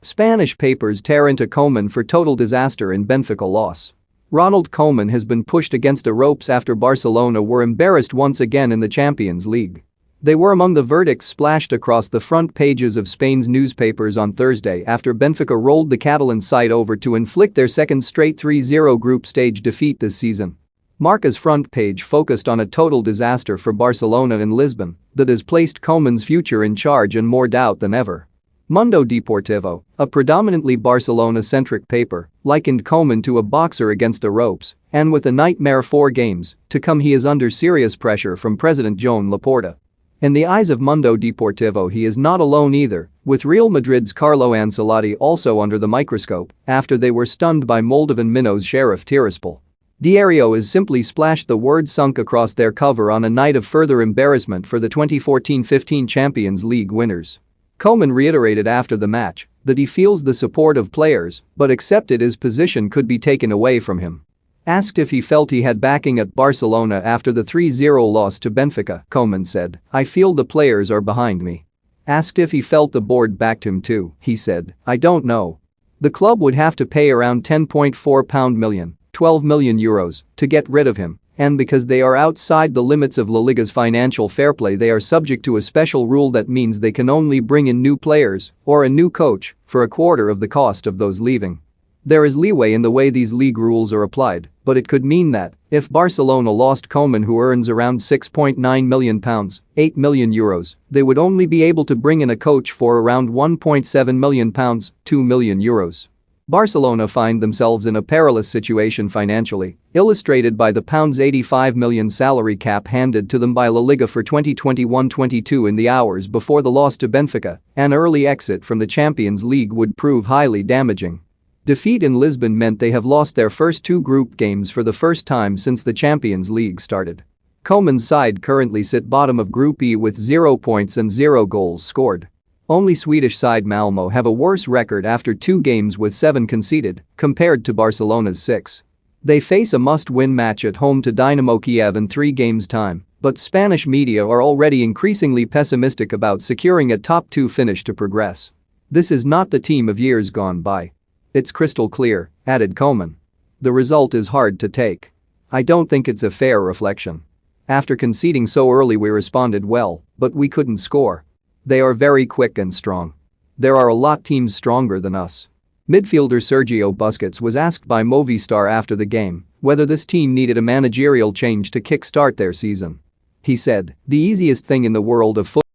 Spanish papers tear into Koeman for total disaster in Benfica loss. Ronald Koeman has been pushed against the ropes after Barcelona were embarrassed once again in the Champions League. They were among the verdicts splashed across the front pages of Spain's newspapers on Thursday after Benfica rolled the Catalan side over to inflict their second straight 3-0 group stage defeat this season. Marca's front page focused on a total disaster for Barcelona in Lisbon that has placed Koeman's future in charge in more doubt than ever. Mundo Deportivo, a predominantly Barcelona-centric paper, likened Koeman to a boxer against the ropes, and with a nightmare 4 games to come he is under serious pressure from President Joan Laporta. In the eyes of Mundo Deportivo he is not alone either, with Real Madrid's Carlo Ancelotti also under the microscope after they were stunned by Moldovan minnows Sheriff Tiraspol. Diario has simply splashed the word sunk across their cover on a night of further embarrassment for the 2014-15 Champions League winners. Koeman reiterated after the match that he feels the support of players but accepted his position could be taken away from him. Asked if he felt he had backing at Barcelona after the 3-0 loss to Benfica, Koeman said, "I feel the players are behind me." Asked if he felt the board backed him too, he said, "I don't know. The club would have to pay around £10.4 million, €12 million to get rid of him, and because they are outside the limits of La Liga's financial fair play they are subject to a special rule that means they can only bring in new players or a new coach for a quarter of the cost of those leaving. There is leeway in the way these league rules are applied, but it could mean that if Barcelona lost Koeman who earns around £6.9 million, €8 million, they would only be able to bring in a coach for around £1.7 million, €2 million. Barcelona find themselves in a perilous situation financially, illustrated by the £85 million salary cap handed to them by La Liga for 2021-22 in the hours before the loss to Benfica. An early exit from the Champions League would prove highly damaging. Defeat in Lisbon meant they have lost their first 2 group games for the first time since the Champions League started. Koeman's side currently sit bottom of Group E with 0 points and 0 goals scored. Only Swedish side Malmö have a worse record after 2 games with 7 conceded, compared to Barcelona's 6. They face a must-win match at home to Dynamo Kiev in 3 games' time, but Spanish media are already increasingly pessimistic about securing a top 2 finish to progress. This is not the team of years gone by. It's crystal clear, added Koeman. The result is hard to take. I don't think it's a fair reflection. After conceding so early we responded well, but we couldn't score. They are very quick and strong. There are a lot teams stronger than us." Midfielder Sergio Busquets was asked by Movistar after the game whether this team needed a managerial change to kick-start their season. He said, "The easiest thing in the world of football